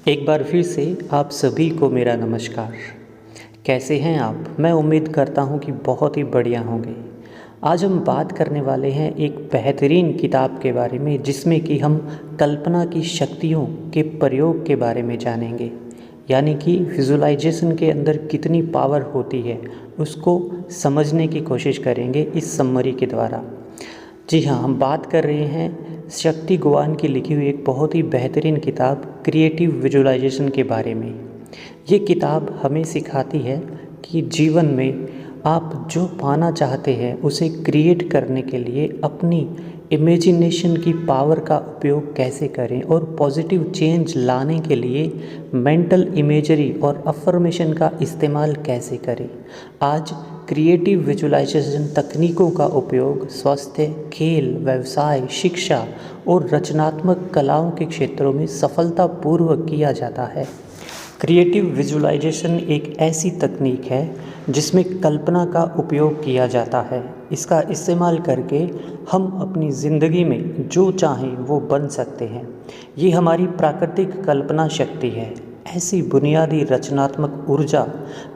एक बार फिर से आप सभी को मेरा नमस्कार। कैसे हैं आप? मैं उम्मीद करता हूं कि बहुत ही बढ़िया होंगे। आज हम बात करने वाले हैं एक बेहतरीन किताब के बारे में, जिसमें कि हम कल्पना की शक्तियों के प्रयोग के बारे में जानेंगे। यानी कि विजुअलाइजेशन के अंदर कितनी पावर होती है, उसको समझने की कोशिश करेंगे इस समरी के द्वारा। जी हाँ, हम बात कर रहे हैं शक्ति गुवान की लिखी हुई एक बहुत ही बेहतरीन किताब क्रिएटिव विजुअलाइजेशन के बारे में। ये किताब हमें सिखाती है कि जीवन में आप जो पाना चाहते हैं उसे क्रिएट करने के लिए अपनी इमेजिनेशन की पावर का उपयोग कैसे करें और पॉजिटिव चेंज लाने के लिए मेंटल इमेजरी और अफर्मेशन का इस्तेमाल कैसे करें। आज क्रिएटिव विजुअलाइजेशन तकनीकों का उपयोग स्वास्थ्य, खेल, व्यवसाय, शिक्षा और रचनात्मक कलाओं के क्षेत्रों में सफलतापूर्वक किया जाता है। क्रिएटिव विजुअलाइजेशन एक ऐसी तकनीक है जिसमें कल्पना का उपयोग किया जाता है। इसका इस्तेमाल करके हम अपनी ज़िंदगी में जो चाहें वो बन सकते हैं। ये हमारी प्राकृतिक कल्पना शक्ति है, ऐसी बुनियादी रचनात्मक ऊर्जा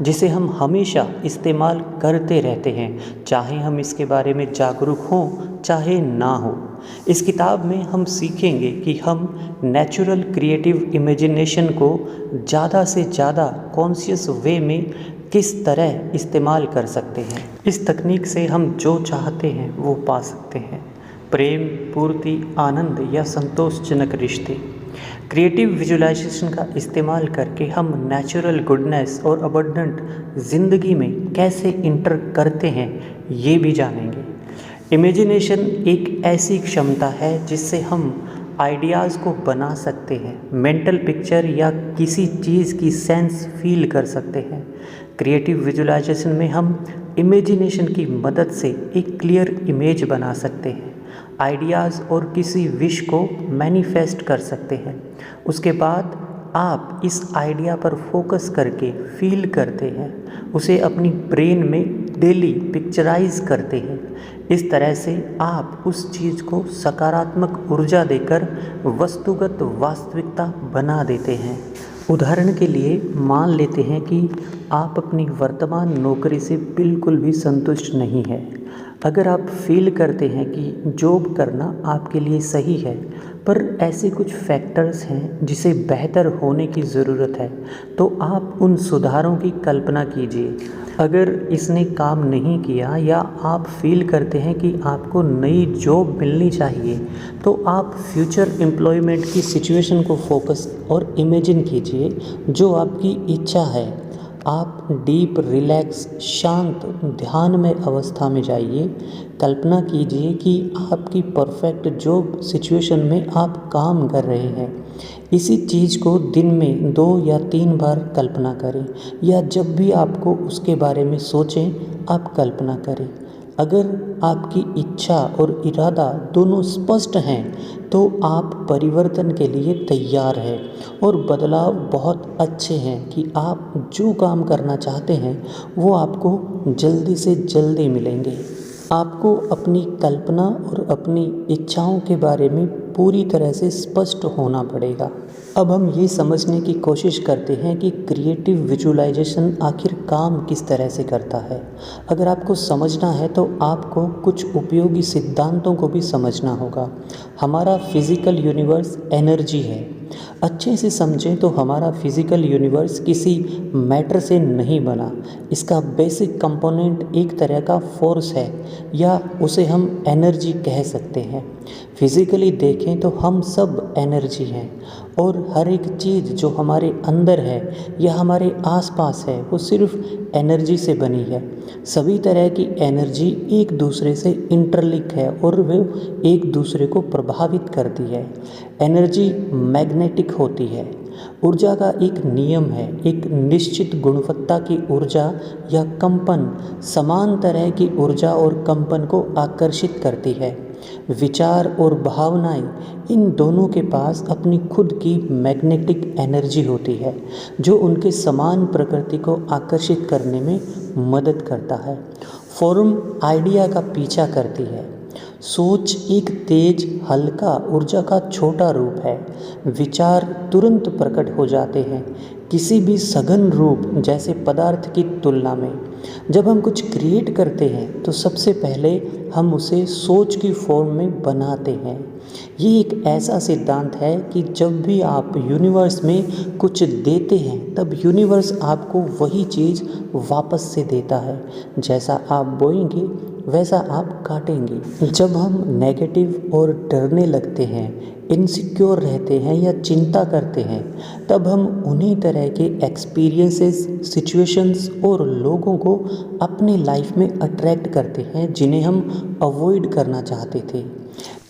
जिसे हम हमेशा इस्तेमाल करते रहते हैं, चाहे हम इसके बारे में जागरूक हों चाहे ना हो। इस किताब में हम सीखेंगे कि हम नेचुरल क्रिएटिव इमेजिनेशन को ज़्यादा से ज़्यादा कॉन्शियस वे में किस तरह इस्तेमाल कर सकते हैं। इस तकनीक से हम जो चाहते हैं वो पा सकते हैं। प्रेम, पूर्ति, आनंद या संतोषजनक रिश्ते। क्रिएटिव विजुअलाइजेशन का इस्तेमाल करके हम नेचुरल गुडनेस और अबंडेंट ज़िंदगी में कैसे इंटर करते हैं ये भी जानेंगे। इमेजिनेशन एक ऐसी क्षमता है जिससे हम आइडियाज़ को बना सकते हैं, मेंटल पिक्चर या किसी चीज़ की सेंस फील कर सकते हैं। क्रिएटिव विजुअलाइजेशन में हम इमेजिनेशन की मदद से एक क्लियर इमेज बना सकते हैं, आइडियाज़ और किसी विश को मैनिफेस्ट कर सकते हैं। उसके बाद आप इस आइडिया पर फोकस करके फील करते हैं, उसे अपनी ब्रेन में डेली पिक्चराइज करते हैं। इस तरह से आप उस चीज़ को सकारात्मक ऊर्जा देकर वस्तुगत वास्तविकता बना देते हैं। उदाहरण के लिए मान लेते हैं कि आप अपनी वर्तमान नौकरी से बिल्कुल भी संतुष्ट नहीं हैं। अगर आप फील करते हैं कि जॉब करना आपके लिए सही है, पर ऐसे कुछ फैक्टर्स हैं जिसे बेहतर होने की ज़रूरत है, तो आप उन सुधारों की कल्पना कीजिए। अगर इसने काम नहीं किया या आप फील करते हैं कि आपको नई जॉब मिलनी चाहिए, तो आप फ्यूचर एम्प्लॉयमेंट की सिचुएशन को फोकस और इमेजिन कीजिए जो आपकी इच्छा है। आप डीप, रिलैक्स, शांत, ध्यानमय अवस्था में जाइए। कल्पना कीजिए कि आपकी परफेक्ट जॉब सिचुएशन में आप काम कर रहे हैं। इसी चीज़ को दिन में 2 या 3 बार कल्पना करें, या जब भी आपको उसके बारे में सोचें आप कल्पना करें। अगर आपकी इच्छा और इरादा दोनों स्पष्ट हैं तो आप परिवर्तन के लिए तैयार हैं और बदलाव बहुत अच्छे हैं कि आप जो काम करना चाहते हैं वो आपको जल्दी से जल्दी मिलेंगे। आपको अपनी कल्पना और अपनी इच्छाओं के बारे में पूरी तरह से स्पष्ट होना पड़ेगा। अब हम ये समझने की कोशिश करते हैं कि क्रिएटिव विजुअलाइजेशन आखिर काम किस तरह से करता है। अगर आपको समझना है तो आपको कुछ उपयोगी सिद्धांतों को भी समझना होगा। हमारा फिज़िकल यूनिवर्स एनर्जी है। अच्छे से समझें तो हमारा फिज़िकल यूनिवर्स किसी मैटर से नहीं बना। इसका बेसिक कंपोनेंट एक तरह का फोर्स है, या उसे हम एनर्जी कह सकते हैं। फिज़िकली देखें तो हम सब एनर्जी हैं, और हर एक चीज़ जो हमारे अंदर है या हमारे आसपास है वो सिर्फ एनर्जी से बनी है। सभी तरह की एनर्जी एक दूसरे से इंटरलिंक है और वे एक दूसरे को प्रभावित करती है। एनर्जी मैग्नेटिक होती है। ऊर्जा का एक नियम है, एक निश्चित गुणवत्ता की ऊर्जा या कंपन समान तरह की ऊर्जा और कंपन को आकर्षित करती है। विचार और भावनाएं, इन दोनों के पास अपनी खुद की मैग्नेटिक एनर्जी होती है जो उनके समान प्रकृति को आकर्षित करने में मदद करता है। फॉर्म आइडिया का पीछा करती है। सोच एक तेज हल्का ऊर्जा का छोटा रूप है। विचार तुरंत प्रकट हो जाते हैं किसी भी सघन रूप जैसे पदार्थ की तुलना में। जब हम कुछ क्रिएट करते हैं तो सबसे पहले हम उसे सोच की फॉर्म में बनाते हैं। ये एक ऐसा सिद्धांत है कि जब भी आप यूनिवर्स में कुछ देते हैं तब यूनिवर्स आपको वही चीज़ वापस से देता है। जैसा आप बोएंगे वैसा आप काटेंगे। जब हम नेगेटिव और डरने लगते हैं, इनसिक्योर रहते हैं या चिंता करते हैं, तब हम उन्हीं तरह के एक्सपीरियंसेस, सिचुएशंस और लोगों को अपनी लाइफ में अट्रैक्ट करते हैं जिन्हें हम अवॉइड करना चाहते थे।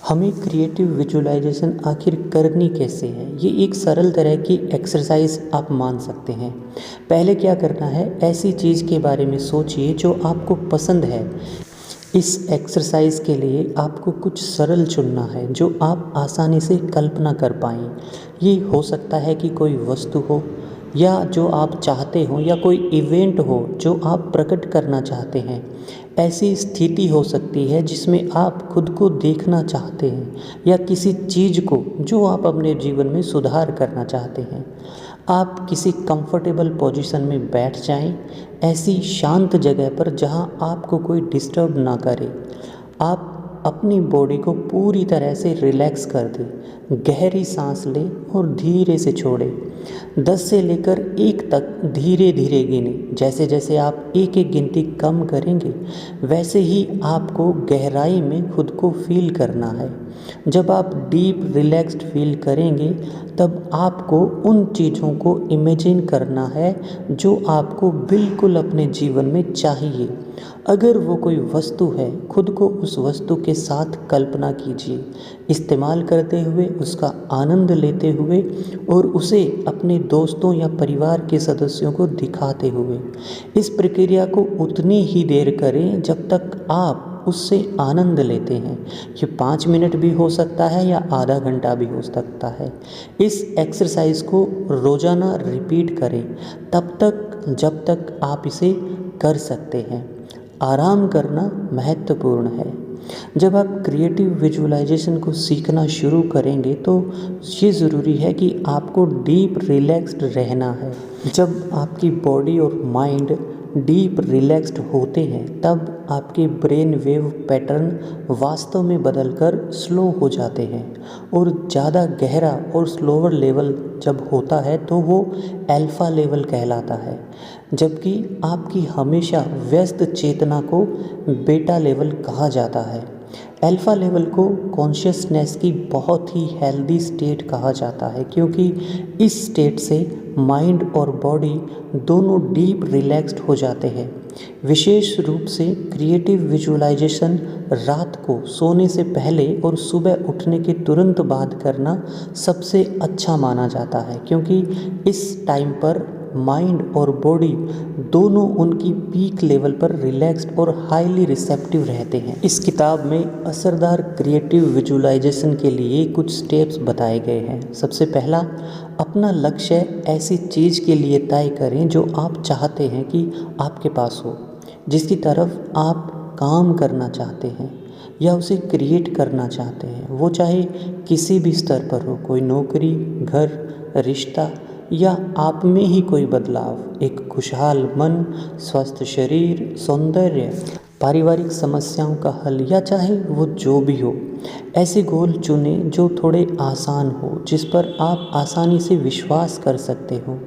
हमें क्रिएटिव विजुअलाइजेशन आखिर करनी कैसे है? ये एक सरल तरह की एक्सरसाइज आप मान सकते हैं। पहले क्या करना है, ऐसी चीज़ के बारे में सोचिए जो आपको पसंद है। इस एक्सरसाइज के लिए आपको कुछ सरल चुनना है जो आप आसानी से कल्पना कर पाएँ। ये हो सकता है कि कोई वस्तु हो या जो आप चाहते हो, या कोई इवेंट हो जो आप प्रकट करना चाहते हैं। ऐसी स्थिति हो सकती है जिसमें आप खुद को देखना चाहते हैं, या किसी चीज़ को जो आप अपने जीवन में सुधार करना चाहते हैं। आप किसी कंफर्टेबल पोजीशन में बैठ जाएं, ऐसी शांत जगह पर जहां आपको कोई डिस्टर्ब ना करे। आप अपनी बॉडी को पूरी तरह से रिलैक्स कर दें। गहरी सांस लें और धीरे से छोड़ें। 10 से लेकर 1 तक धीरे धीरे गिनें। जैसे जैसे आप एक एक गिनती कम करेंगे वैसे ही आपको गहराई में खुद को फील करना है। जब आप डीप रिलैक्स्ड फील करेंगे तब आपको उन चीज़ों को इमेजिन करना है जो आपको बिल्कुल अपने जीवन में चाहिए। अगर वो कोई वस्तु है, खुद को उस वस्तु के साथ कल्पना कीजिए, इस्तेमाल करते हुए, उसका आनंद लेते हुए और उसे अपने दोस्तों या परिवार के सदस्यों को दिखाते हुए। इस प्रक्रिया को उतनी ही देर करें जब तक आप उससे आनंद लेते हैं। ये 5 मिनट भी हो सकता है या आधा घंटा भी हो सकता है। इस एक्सरसाइज को रोज़ाना रिपीट करें तब तक जब तक आप इसे कर सकते हैं। आराम करना महत्वपूर्ण है। जब आप क्रिएटिव विजुअलाइजेशन को सीखना शुरू करेंगे तो ये ज़रूरी है कि आपको डीप रिलैक्स्ड रहना है। जब आपकी बॉडी और माइंड डीप रिलैक्स्ड होते हैं तब आपके ब्रेन वेव पैटर्न वास्तव में बदलकर स्लो हो जाते हैं, और ज़्यादा गहरा और स्लोअर लेवल जब होता है तो वो अल्फ़ा लेवल कहलाता है, जबकि आपकी हमेशा व्यस्त चेतना को बीटा लेवल कहा जाता है। अल्फ़ा लेवल को कॉन्शियसनेस की बहुत ही हेल्दी स्टेट कहा जाता है, क्योंकि इस स्टेट से माइंड और बॉडी दोनों डीप रिलैक्स्ड हो जाते हैं। विशेष रूप से क्रिएटिव विजुअलाइजेशन रात को सोने से पहले और सुबह उठने के तुरंत बाद करना सबसे अच्छा माना जाता है, क्योंकि इस टाइम पर माइंड और बॉडी दोनों उनकी पीक लेवल पर रिलैक्स्ड और हाईली रिसेप्टिव रहते हैं। इस किताब में असरदार क्रिएटिव विजुअलाइजेशन के लिए कुछ स्टेप्स बताए गए हैं। सबसे पहला, अपना लक्ष्य ऐसी चीज़ के लिए तय करें जो आप चाहते हैं कि आपके पास हो, जिसकी तरफ आप काम करना चाहते हैं या उसे क्रिएट करना चाहते हैं। वो चाहे किसी भी स्तर पर हो, कोई नौकरी, घर, रिश्ता या आप में ही कोई बदलाव। एक खुशहाल मन, स्वस्थ शरीर, सौंदर्य, पारिवारिक समस्याओं का हल, या चाहे वो जो भी हो। ऐसे गोल चुनें जो थोड़े आसान हो, जिस पर आप आसानी से विश्वास कर सकते हो।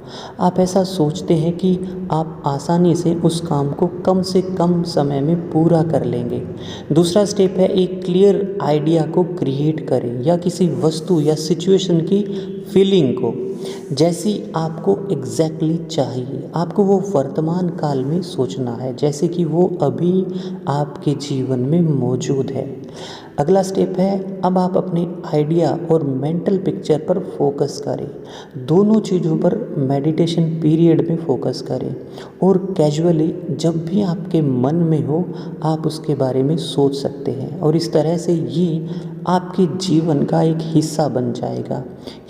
आप ऐसा सोचते हैं कि आप आसानी से उस काम को कम से कम समय में पूरा कर लेंगे। दूसरा स्टेप है, एक क्लियर आइडिया को क्रिएट करें, या किसी वस्तु या सिचुएशन की फीलिंग को जैसी आपको एग्जैक्टली चाहिए। आपको वो वर्तमान काल में सोचना है जैसे कि वो अभी आपके जीवन में मौजूद है। अगला स्टेप है, अब आप अपने आइडिया और मेंटल पिक्चर पर फोकस करें। दोनों चीज़ों पर मेडिटेशन पीरियड में फोकस करें, और कैजुअली जब भी आपके मन में हो आप उसके बारे में सोच सकते हैं। और इस तरह से ये आपके जीवन का एक हिस्सा बन जाएगा।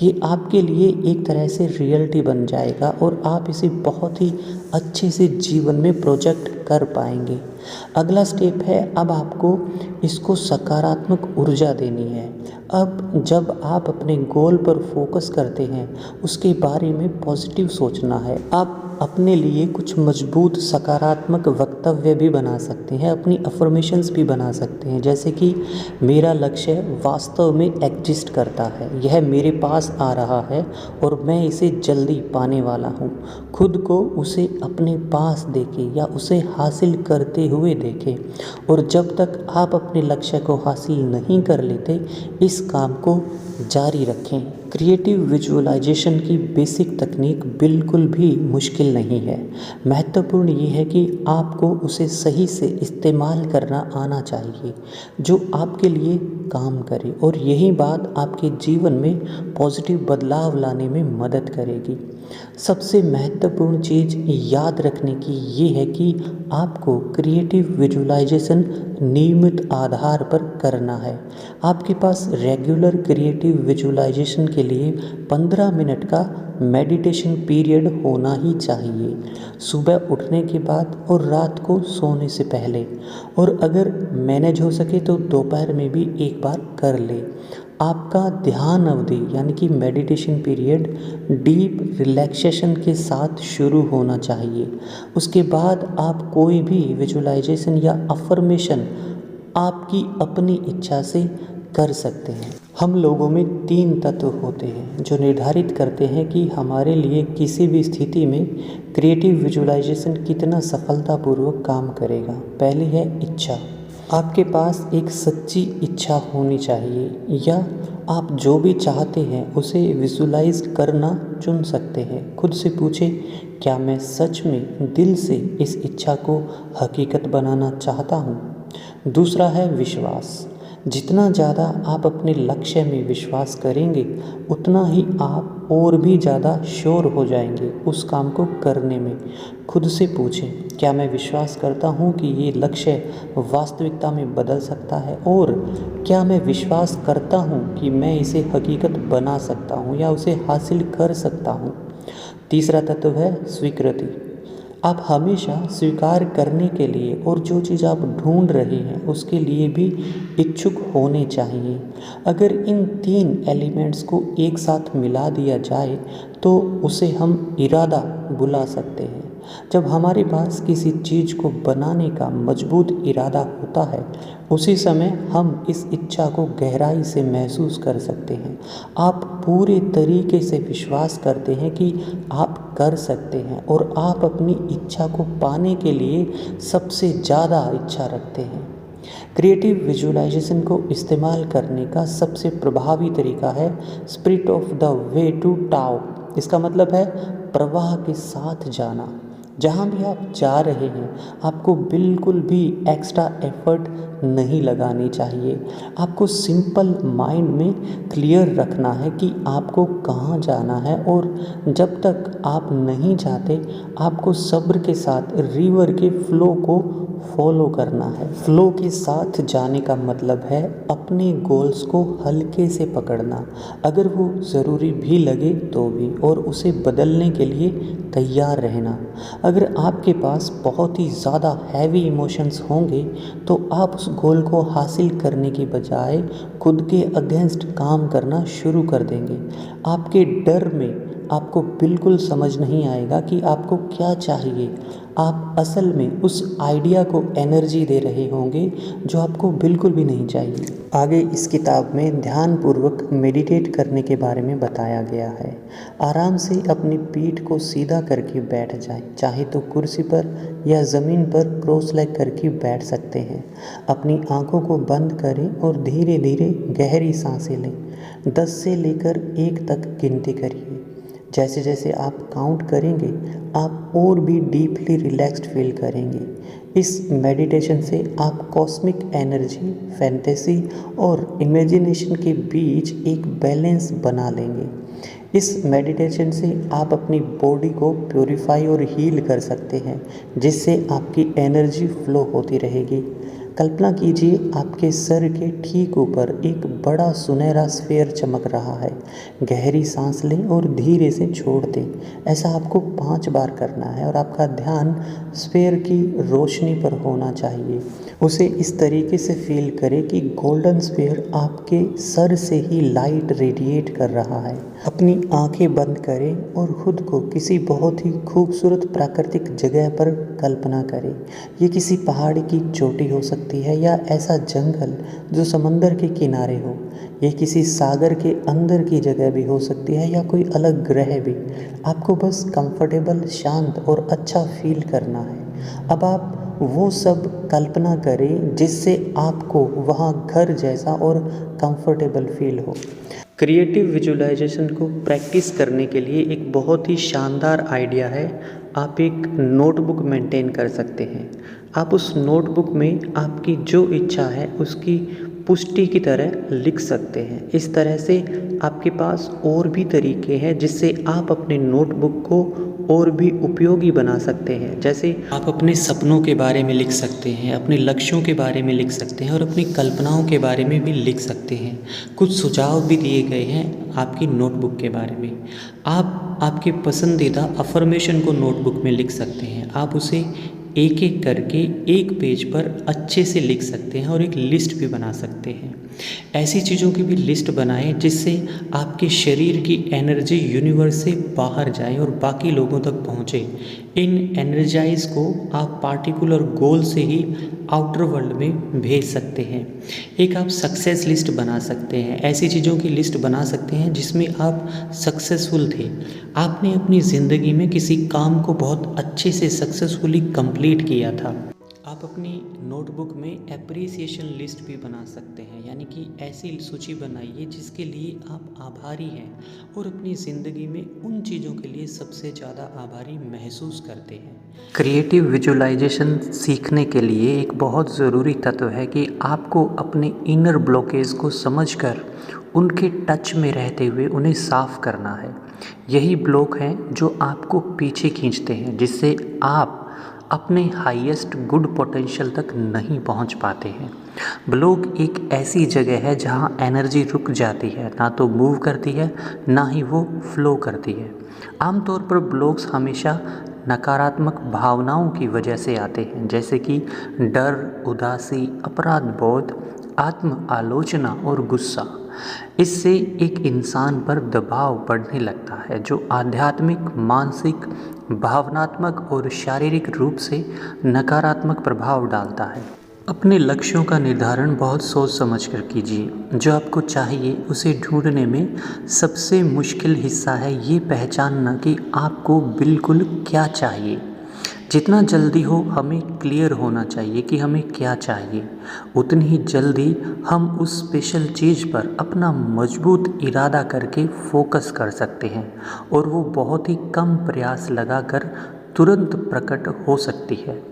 ये आपके लिए एक तरह से रियलिटी बन जाएगा और आप इसे बहुत ही अच्छे से जीवन में प्रोजेक्ट कर पाएंगे। अगला स्टेप है, अब आपको इसको सकारात्मक ऊर्जा देनी है। अब जब आप अपने गोल पर फोकस करते हैं, उसके बारे में पॉजिटिव सोचना है। आप अपने लिए कुछ मजबूत सकारात्मक वक्तव्य भी बना सकते हैं, अपनी अफर्मेशंस भी बना सकते हैं, जैसे कि मेरा लक्ष्य वास्तव में एग्जिस्ट करता है, यह मेरे पास आ रहा है और मैं इसे जल्दी पाने वाला हूँ। खुद को उसे अपने पास देखें या उसे हासिल करते हुए देखें, और जब तक आप अपने लक्ष्य को हासिल नहीं कर लेते, इस काम को जारी रखें। क्रिएटिव विजुअलाइजेशन की बेसिक तकनीक बिल्कुल भी मुश्किल नहीं है। महत्वपूर्ण ये है कि आपको उसे सही से इस्तेमाल करना आना चाहिए, जो आपके लिए काम करे, और यही बात आपके जीवन में पॉजिटिव बदलाव लाने में मदद करेगी। सबसे महत्वपूर्ण चीज़ याद रखने की ये है कि आपको क्रिएटिव विजुअलाइजेशन नियमित आधार पर करना है। आपके पास रेगुलर क्रिएटिव विजुअलाइजेशन के लिए 15 मिनट का मेडिटेशन पीरियड होना ही चाहिए, सुबह उठने के बाद और रात को सोने से पहले, और अगर मैनेज हो सके तो दोपहर में भी एक बार कर ले। आपका ध्यान अवधि यानी कि मेडिटेशन पीरियड डीप रिलैक्सेशन के साथ शुरू होना चाहिए। उसके बाद आप कोई भी विजुअलाइजेशन या अफर्मेशन आपकी अपनी इच्छा से कर सकते हैं। हम लोगों में 3 तत्व होते हैं जो निर्धारित करते हैं कि हमारे लिए किसी भी स्थिति में क्रिएटिव विजुअलाइजेशन कितना सफलतापूर्वक काम करेगा। पहली है इच्छा। आपके पास एक सच्ची इच्छा होनी चाहिए, या आप जो भी चाहते हैं उसे विजुअलाइज करना चुन सकते हैं। खुद से पूछें, क्या मैं सच में दिल से इस इच्छा को हकीकत बनाना चाहता हूँ। दूसरा है विश्वास। जितना ज़्यादा आप अपने लक्ष्य में विश्वास करेंगे, उतना ही आप और भी ज़्यादा श्योर हो जाएंगे उस काम को करने में। खुद से पूछें, क्या मैं विश्वास करता हूँ कि ये लक्ष्य वास्तविकता में बदल सकता है, और क्या मैं विश्वास करता हूँ कि मैं इसे हकीकत बना सकता हूँ या उसे हासिल कर सकता हूँ। तीसरा तत्व है स्वीकृति। आप हमेशा स्वीकार करने के लिए और जो चीज़ आप ढूंढ रहे हैं उसके लिए भी इच्छुक होने चाहिए। अगर इन 3 एलिमेंट्स को एक साथ मिला दिया जाए तो उसे हम इरादा बुला सकते हैं। जब हमारे पास किसी चीज़ को बनाने का मजबूत इरादा होता है, उसी समय हम इस इच्छा को गहराई से महसूस कर सकते हैं। आप पूरे तरीके से विश्वास करते हैं कि आप कर सकते हैं, और आप अपनी इच्छा को पाने के लिए सबसे ज़्यादा इच्छा रखते हैं। क्रिएटिव विजुअलाइजेशन को इस्तेमाल करने का सबसे प्रभावी तरीका है spirit of the way to Tao. इसका मतलब है प्रवाह के साथ जाना। जहाँ भी आप जा रहे हैं, आपको बिल्कुल भी एक्स्ट्रा एफर्ट नहीं लगानी चाहिए। आपको सिंपल माइंड में क्लियर रखना है कि आपको कहाँ जाना है, और जब तक आप नहीं जाते, आपको सब्र के साथ रिवर के फ्लो को फॉलो करना है। फ्लो के साथ जाने का मतलब है अपने गोल्स को हल्के से पकड़ना, अगर वो ज़रूरी भी लगे तो भी, और उसे बदलने के लिए तैयार रहना। अगर आपके पास बहुत ही ज़्यादा हैवी इमोशंस होंगे तो आप उस गोल को हासिल करने के बजाय खुद के अगेंस्ट काम करना शुरू कर देंगे। आपके डर में आपको बिल्कुल समझ नहीं आएगा कि आपको क्या चाहिए। आप असल में उस आइडिया को एनर्जी दे रहे होंगे जो आपको बिल्कुल भी नहीं चाहिए। आगे इस किताब में ध्यानपूर्वक मेडिटेट करने के बारे में बताया गया है। आराम से अपनी पीठ को सीधा करके बैठ जाएं, चाहे तो कुर्सी पर या ज़मीन पर क्रॉस लेग करके बैठ सकते हैं। अपनी आंखों को बंद करें और धीरे धीरे गहरी सांसें लें। 10 से लेकर 1 तक गिनती करिए। जैसे जैसे आप काउंट करेंगे, आप और भी डीपली रिलैक्स्ड फील करेंगे। इस मेडिटेशन से आप कॉस्मिक एनर्जी, फैंटेसी और इमेजिनेशन के बीच एक बैलेंस बना लेंगे। इस मेडिटेशन से आप अपनी बॉडी को प्योरीफाई और हील कर सकते हैं, जिससे आपकी एनर्जी फ्लो होती रहेगी। कल्पना कीजिए आपके सर के ठीक ऊपर एक बड़ा सुनहरा स्फीयर चमक रहा है। गहरी सांस लें और धीरे से छोड़ दें। ऐसा आपको 5 बार करना है और आपका ध्यान स्फीयर की रोशनी पर होना चाहिए। उसे इस तरीके से फील करें कि गोल्डन स्फीयर आपके सर से ही लाइट रेडिएट कर रहा है। अपनी आंखें बंद करें और खुद को किसी बहुत ही खूबसूरत प्राकृतिक जगह पर कल्पना करें। ये किसी पहाड़ी की चोटी हो सकती है या ऐसा जंगल जो समंदर के किनारे हो। ये किसी सागर के अंदर की जगह भी हो सकती है या कोई अलग ग्रह भी। आपको बस कंफर्टेबल, शांत और अच्छा फील करना है। अब आप वो सब कल्पना करें जिससे आपको वहाँ घर जैसा और कंफर्टेबल फील हो। क्रिएटिव विजुअलाइजेशन को प्रैक्टिस करने के लिए एक बहुत ही शानदार आइडिया है। आप एक नोटबुक मेंटेन कर सकते हैं। आप उस नोटबुक में आपकी जो इच्छा है उसकी पुष्टि की तरह लिख सकते हैं। इस तरह से आपके पास और भी तरीके हैं जिससे आप अपने नोटबुक को और भी उपयोगी बना सकते हैं। जैसे आप अपने सपनों के बारे में लिख सकते हैं, अपने लक्ष्यों के बारे में लिख सकते हैं और अपनी कल्पनाओं के बारे में भी लिख सकते हैं। कुछ सुझाव भी दिए गए हैं आपकी नोटबुक के बारे में। आप आपके पसंदीदा अफर्मेशन को नोटबुक में लिख सकते हैं। आप उसे एक एक करके एक पेज पर अच्छे से लिख सकते हैं और एक लिस्ट भी बना सकते हैं। ऐसी चीज़ों की भी लिस्ट बनाएं जिससे आपके शरीर की एनर्जी यूनिवर्स से बाहर जाए और बाकी लोगों तक पहुँचे। इन एनर्जाइज को आप पार्टिकुलर गोल से ही आउटर वर्ल्ड में भेज सकते हैं। एक आप सक्सेस लिस्ट बना सकते हैं। ऐसी चीज़ों की लिस्ट बना सकते हैं जिसमें आप सक्सेसफुल थे। आपने अपनी ज़िंदगी में किसी काम को बहुत अच्छे से सक्सेसफुली कंप्लीट किया था। आप अपनी नोटबुक में एप्रिसिएशन लिस्ट भी बना सकते हैं, यानी कि ऐसी सूची बनाइए जिसके लिए आप आभारी हैं और अपनी ज़िंदगी में उन चीज़ों के लिए सबसे ज़्यादा आभारी महसूस करते हैं। क्रिएटिव विजुअलाइजेशन सीखने के लिए एक बहुत ज़रूरी तत्व है कि आपको अपने इनर ब्लॉकेज को समझकर उनके टच में रहते हुए उन्हें साफ़ करना है। यही ब्लॉक हैं जो आपको पीछे खींचते हैं, जिससे आप अपने हाईएस्ट गुड पोटेंशियल तक नहीं पहुंच पाते हैं। ब्लॉक एक ऐसी जगह है जहां एनर्जी रुक जाती है, ना तो मूव करती है ना ही वो फ्लो करती है। आमतौर पर ब्लॉक्स हमेशा नकारात्मक भावनाओं की वजह से आते हैं, जैसे कि डर, उदासी, अपराध बोध, आत्म आलोचना और गुस्सा। इससे एक इंसान पर दबाव बढ़ने लगता है जो आध्यात्मिक, मानसिक, भावनात्मक और शारीरिक रूप से नकारात्मक प्रभाव डालता है। अपने लक्ष्यों का निर्धारण बहुत सोच समझ कर कीजिए। जो आपको चाहिए उसे ढूंढने में सबसे मुश्किल हिस्सा है ये पहचानना कि आपको बिल्कुल क्या चाहिए। जितना जल्दी हो हमें क्लियर होना चाहिए कि हमें क्या चाहिए, उतनी ही जल्दी हम उस स्पेशल चीज़ पर अपना मजबूत इरादा करके फोकस कर सकते हैं और वो बहुत ही कम प्रयास लगाकर तुरंत प्रकट हो सकती है।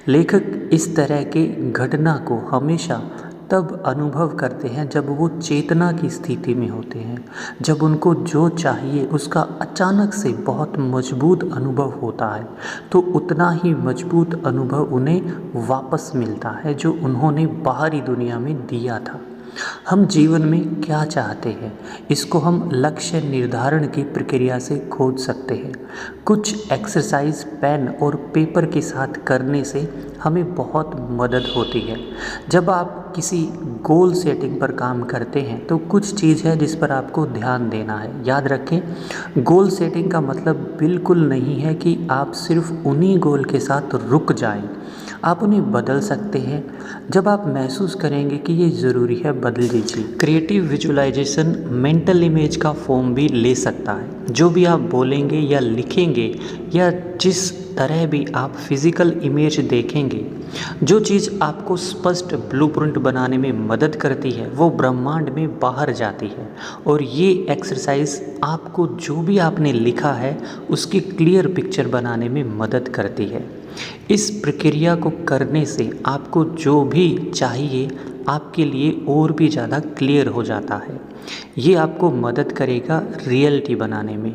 लेखक इस तरह के घटना को हमेशा तब अनुभव करते हैं जब वो चेतना की स्थिति में होते हैं, जब उनको जो चाहिए उसका अचानक से बहुत मजबूत अनुभव होता है, तो उतना ही मजबूत अनुभव उन्हें वापस मिलता है जो उन्होंने बाहरी दुनिया में दिया था। हम जीवन में क्या चाहते हैं, इसको हम लक्ष्य निर्धारण की प्रक्रिया से खोज सकते हैं। कुछ एक्सरसाइज पेन और पेपर के साथ करने से हमें बहुत मदद होती है। जब आप किसी गोल सेटिंग पर काम करते हैं तो कुछ चीज़ है जिस पर आपको ध्यान देना है। याद रखें, गोल सेटिंग का मतलब बिल्कुल नहीं है कि आप सिर्फ उन्हीं गोल के साथ रुक जाएं। आप उन्हें बदल सकते हैं। जब आप महसूस करेंगे कि ये ज़रूरी है, बदल दीजिए। क्रिएटिव विजुअलाइजेशन मेंटल इमेज का फॉर्म भी ले सकता है। जो भी आप बोलेंगे या लिखेंगे या जिस तरह भी आप फिज़िकल इमेज देखेंगे, जो चीज़ आपको स्पष्ट ब्लूप्रिंट बनाने में मदद करती है वो ब्रह्मांड में बाहर जाती है। और ये एक्सरसाइज आपको जो भी आपने लिखा है उसकी क्लियर पिक्चर बनाने में मदद करती है। इस प्रक्रिया को करने से आपको जो भी चाहिए आपके लिए और भी ज़्यादा क्लियर हो जाता है। ये आपको मदद करेगा रियलिटी बनाने में।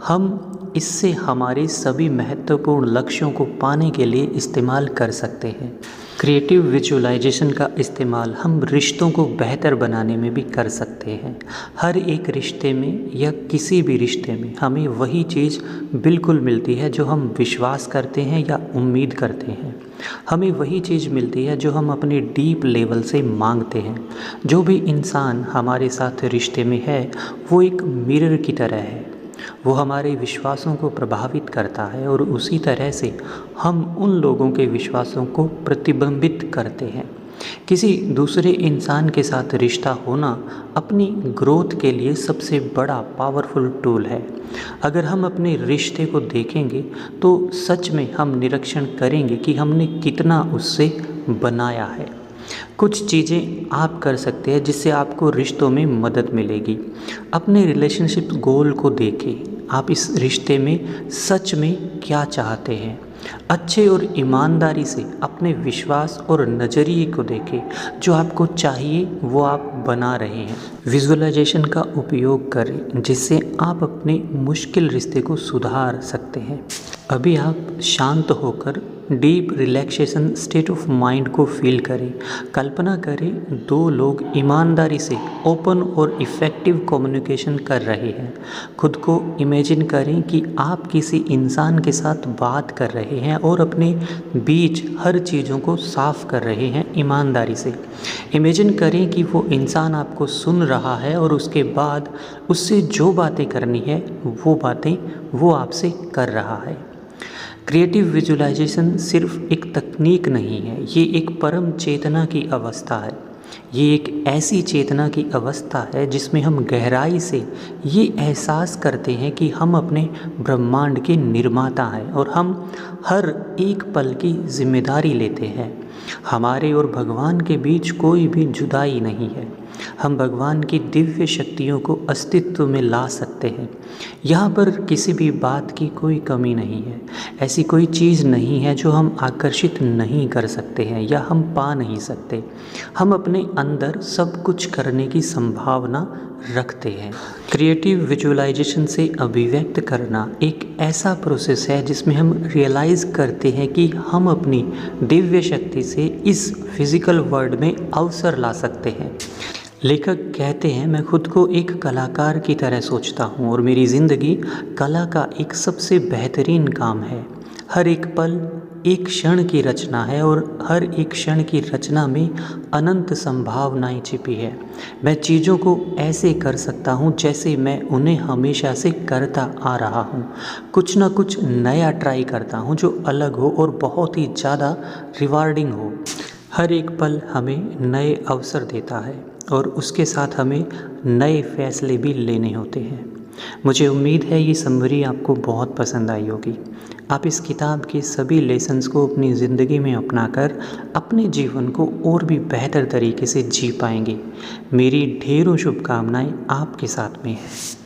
हम इससे हमारे सभी महत्वपूर्ण लक्ष्यों को पाने के लिए इस्तेमाल कर सकते हैं। क्रिएटिव विजुअलाइजेशन का इस्तेमाल हम रिश्तों को बेहतर बनाने में भी कर सकते हैं। हर एक रिश्ते में या किसी भी रिश्ते में हमें वही चीज़ बिल्कुल मिलती है जो हम विश्वास करते हैं या उम्मीद करते हैं। हमें वही चीज़ मिलती है जो हम अपने डीप लेवल से मांगते हैं। जो भी इंसान हमारे साथ रिश्ते में है वो एक मिरर की तरह है। वो हमारे विश्वासों को प्रभावित करता है और उसी तरह से हम उन लोगों के विश्वासों को प्रतिबिंबित करते हैं। किसी दूसरे इंसान के साथ रिश्ता होना अपनी ग्रोथ के लिए सबसे बड़ा पावरफुल टूल है। अगर हम अपने रिश्ते को देखेंगे तो सच में हम निरीक्षण करेंगे कि हमने कितना उससे बनाया है। कुछ चीज़ें आप कर सकते हैं जिससे आपको रिश्तों में मदद मिलेगी। अपने रिलेशनशिप गोल को देखें। आप इस रिश्ते में सच में क्या चाहते हैं। अच्छे और ईमानदारी से अपने विश्वास और नज़रिए को देखें। जो आपको चाहिए वो आप बना रहे हैं। विजुअलाइजेशन का उपयोग करें जिससे आप अपने मुश्किल रिश्ते को सुधार सकते हैं। अभी आप शांत होकर deep relaxation state of mind को फील करें। कल्पना करें दो लोग ईमानदारी से ओपन और इफ़ेक्टिव कम्युनिकेशन कर रहे हैं। खुद को इमेजिन करें कि आप किसी इंसान के साथ बात कर रहे हैं और अपने बीच हर चीज़ों को साफ कर रहे हैं ईमानदारी से। इमेजिन करें कि वो इंसान आपको सुन रहा है और उसके बाद उससे जो बातें करनी है वो बातें वो आपसे कर रहा है। क्रिएटिव विजुअलाइजेशन सिर्फ एक तकनीक नहीं है, ये एक परम चेतना की अवस्था है। ये एक ऐसी चेतना की अवस्था है जिसमें हम गहराई से ये एहसास करते हैं कि हम अपने ब्रह्मांड के निर्माता हैं और हम हर एक पल की जिम्मेदारी लेते हैं। हमारे और भगवान के बीच कोई भी जुदाई नहीं है। हम भगवान की दिव्य शक्तियों को अस्तित्व में ला सकते हैं। यहाँ पर किसी भी बात की कोई कमी नहीं है। ऐसी कोई चीज़ नहीं है जो हम आकर्षित नहीं कर सकते हैं या हम पा नहीं सकते। हम अपने अंदर सब कुछ करने की संभावना रखते हैं। क्रिएटिव विजुअलाइजेशन से अभिव्यक्त करना एक ऐसा प्रोसेस है जिसमें हम रियलाइज़ करते हैं कि हम अपनी दिव्य शक्ति से इस फिज़िकल वर्ल्ड में अवसर ला सकते हैं। लेखक कहते हैं, मैं खुद को एक कलाकार की तरह सोचता हूँ और मेरी ज़िंदगी कला का एक सबसे बेहतरीन काम है। हर एक पल एक क्षण की रचना है और हर एक क्षण की रचना में अनंत संभावनाएं छिपी है। मैं चीज़ों को ऐसे कर सकता हूँ जैसे मैं उन्हें हमेशा से करता आ रहा हूँ। कुछ ना कुछ नया ट्राई करता हूँ जो अलग हो और बहुत ही ज़्यादा रिवार्डिंग हो। हर एक पल हमें नए अवसर देता है और उसके साथ हमें नए फैसले भी लेने होते हैं। मुझे उम्मीद है ये समरी आपको बहुत पसंद आई होगी। आप इस किताब के सभी लेसन्स को अपनी ज़िंदगी में अपनाकर अपने जीवन को और भी बेहतर तरीके से जी पाएंगे। मेरी ढेरों शुभकामनाएं आपके साथ में है।